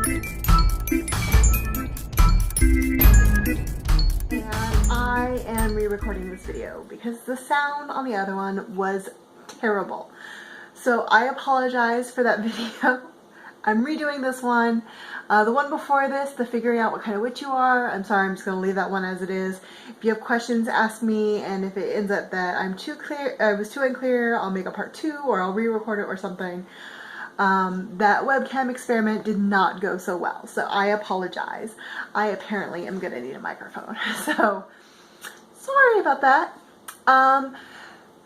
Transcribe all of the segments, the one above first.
And I am re-recording this video because the sound on the other one was terrible. So I apologize for that video. I'm redoing this one. The one before this, the figuring out what kind of witch you are, I'm sorry, I'm just going to leave that one as it is. If you have questions, ask me, and if it ends up that I was too unclear, I'll make a part 2 or I'll re-record it or something. That webcam experiment did not go so well, so I apologize. I apparently am going to need a microphone, so sorry about that.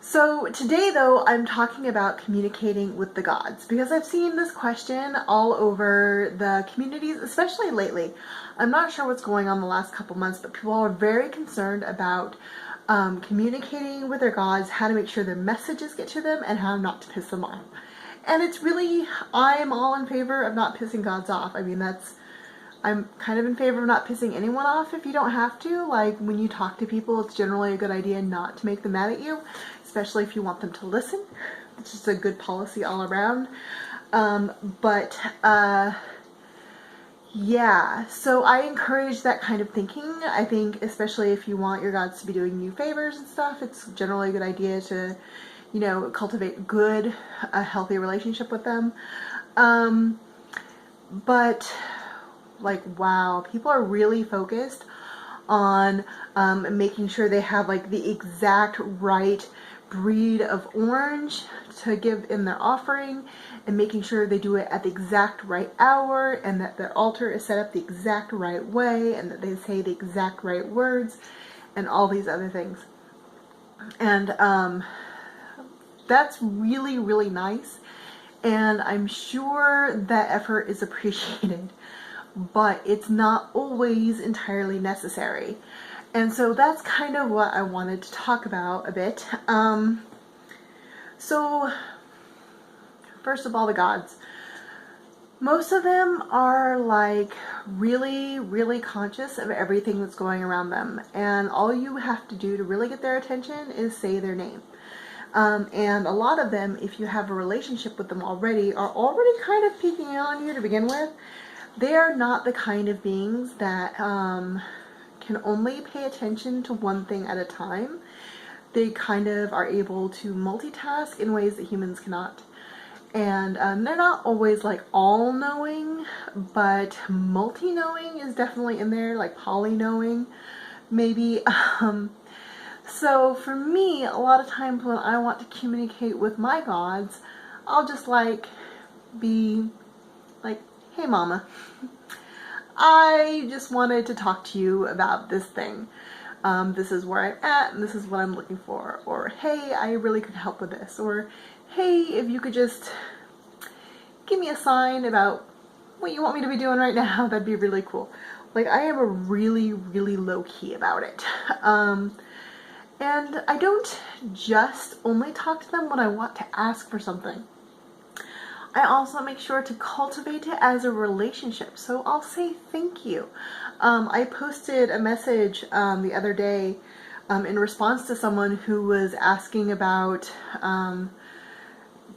So today though, I'm talking about communicating with the gods because I've seen this question all over the communities, especially lately. I'm not sure what's going on the last couple months, but people are very concerned about communicating with their gods, how to make sure their messages get to them, and how not to piss them off. And it's really, I'm all in favor of not pissing gods off. I mean, I'm kind of in favor of not pissing anyone off if you don't have to. Like, when you talk to people, it's generally a good idea not to make them mad at you, especially if you want them to listen. It's just a good policy all around. Yeah, so I encourage that kind of thinking. I think especially if you want your gods to be doing you favors and stuff, it's generally a good idea to, you know, cultivate a healthy relationship with them. But like, wow, people are really focused on making sure they have like the exact right breed of orange to give in their offering, and making sure they do it at the exact right hour, and that their altar is set up the exact right way, and that they say the exact right words, and all these other things. And that's really, really nice, and I'm sure that effort is appreciated, but it's not always entirely necessary. And so that's kind of what I wanted to talk about a bit. So first of all, the gods. Most of them are like really, really conscious of everything that's going around them. And all you have to do to really get their attention is say their name. And a lot of them, if you have a relationship with them already, are already kind of peeking on you to begin with. They are not the kind of beings that can only pay attention to one thing at a time. They kind of are able to multitask in ways that humans cannot. And they're not always like all-knowing, but multi-knowing is definitely in there, like poly-knowing maybe. So for me, a lot of times when I want to communicate with my gods, I'll just like be like, hey mama, I just wanted to talk to you about this thing. This is where I'm at and this is what I'm looking for. Or hey, I really could help with this. Or hey, if you could just give me a sign about what you want me to be doing right now, that'd be really cool. Like, I am a really, really low key about it. And I don't just only talk to them when I want to ask for something. I also make sure to cultivate it as a relationship. So I'll say thank you. I posted a message the other day in response to someone who was asking about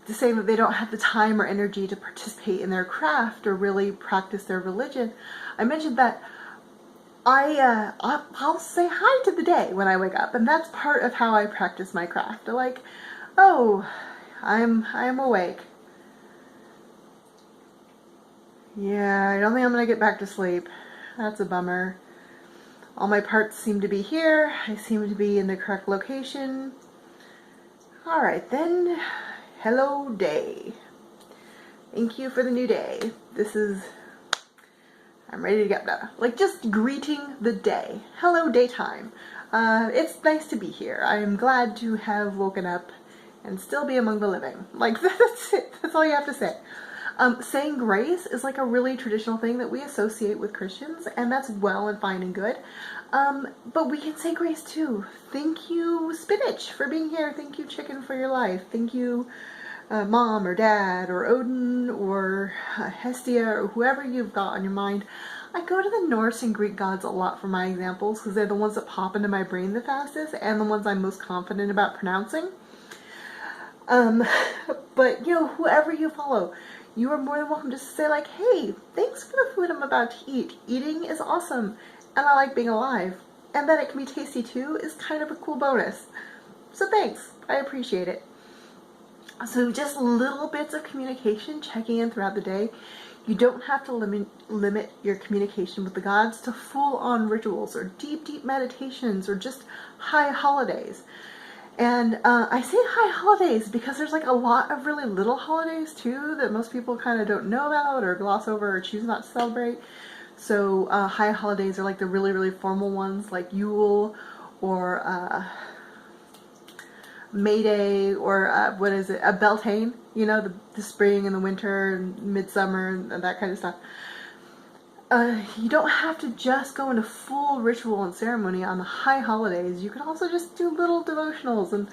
saying that they don't have the time or energy to participate in their craft or really practice their religion. I mentioned that I'll say hi to the day when I wake up, and that's part of how I practice my craft. Like, oh, I'm awake. Yeah, I don't think I'm gonna get back to sleep. That's a bummer. All my parts seem to be here. I seem to be in the correct location. Alright then. Hello day. Thank you for the new day. I'm ready to get better. Like, just greeting the day. Hello daytime. It's nice to be here. I am glad to have woken up and still be among the living. Like, that's it. That's all you have to say. Saying grace is like a really traditional thing that we associate with Christians, and that's well and fine and good. But we can say grace too. Thank you, spinach, for being here. Thank you, chicken, for your life. Thank you, mom or dad or Odin or Hestia or whoever you've got on your mind. I go to the Norse and Greek gods a lot for my examples because they're the ones that pop into my brain the fastest and the ones I'm most confident about pronouncing. But, you know, whoever you follow, you are more than welcome just to say like, hey, thanks for the food I'm about to eat. Eating is awesome, and I like being alive. And that it can be tasty too is kind of a cool bonus. So thanks, I appreciate it. So just little bits of communication, checking in throughout the day. You don't have to limit your communication with the gods to full-on rituals or deep meditations or just high holidays. And I say high holidays because there's like a lot of really little holidays too that most people kind of don't know about or gloss over or choose not to celebrate. So high holidays are like the really formal ones like Yule or May Day or what is it, a Beltane, you know, the spring and the winter and midsummer and that kind of stuff. You don't have to just go into full ritual and ceremony on the high holidays. You can also just do little devotionals and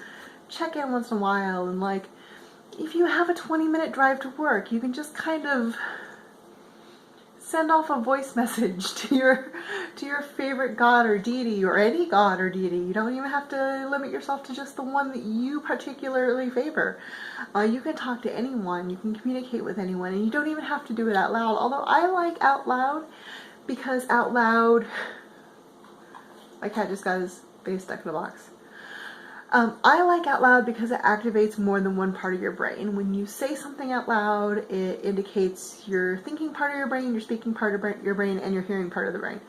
check in once in a while. And like, if you have a 20-minute drive to work, you can just kind of send off a voice message to your favorite god or deity, or any god or deity. You don't even have to limit yourself to just the one that you particularly favor. You can talk to anyone, you can communicate with anyone, and you don't even have to do it out loud. Although I like out loud because out loud, my cat just got his face stuck in a box. I like out loud because it activates more than one part of your brain. When you say something out loud, it indicates your thinking part of your brain, your speaking part of your brain, and your hearing part of the brain.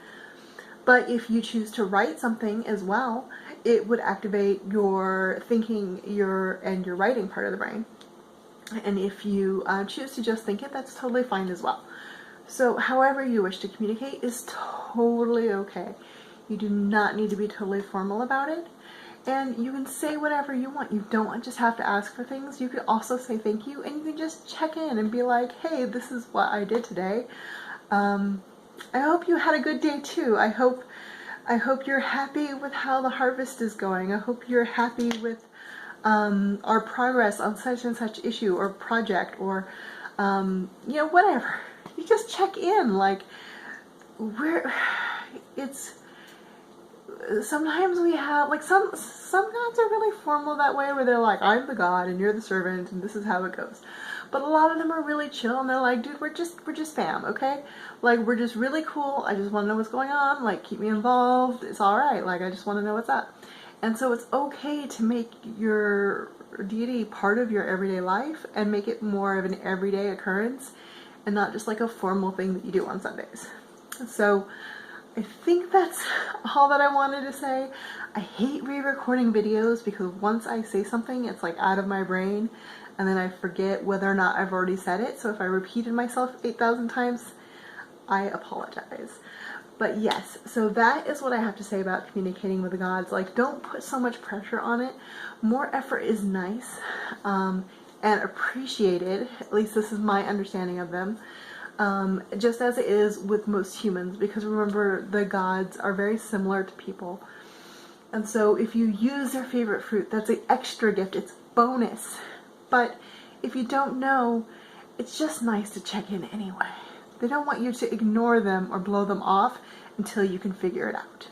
But if you choose to write something as well, it would activate your thinking and your writing part of the brain. And if you choose to just think it, that's totally fine as well. So however you wish to communicate is totally okay. You do not need to be totally formal about it. And you can say whatever you want. You don't just have to ask for things. You can also say thank you, and you can just check in and be like, hey, this is what I did today. I hope you had a good day too. I hope you're happy with how the harvest is going. I hope you're happy with our progress on such and such issue or project or you know, whatever. You just check in. Like, sometimes we have, like, some gods are really formal that way, where they're like, I'm the god and you're the servant and this is how it goes. But a lot of them are really chill and they're like, dude, we're just fam, okay? Like, we're just really cool. I just want to know what's going on. Like, keep me involved. It's all right. Like, I just want to know what's up. And so it's okay to make your deity part of your everyday life and make it more of an everyday occurrence and not just like a formal thing that you do on Sundays. So I think that's all that I wanted to say. I hate re-recording videos because once I say something, it's like out of my brain and then I forget whether or not I've already said it. So if I repeated myself 8,000 times, I apologize. But yes, so that is what I have to say about communicating with the gods. Like, don't put so much pressure on it. More effort is nice and appreciated. At least this is my understanding of them. Just as it is with most humans, because remember, the gods are very similar to people. And so if you use their favorite fruit, that's an extra gift. It's bonus. But if you don't know, it's just nice to check in anyway. They don't want you to ignore them or blow them off until you can figure it out.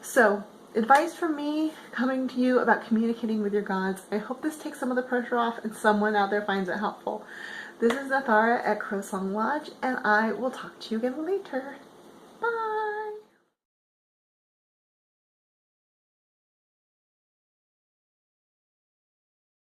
So, advice from me coming to you about communicating with your gods. I hope this takes some of the pressure off and someone out there finds it helpful. This is Nathara at CrowSong Lodge, and I will talk to you again later.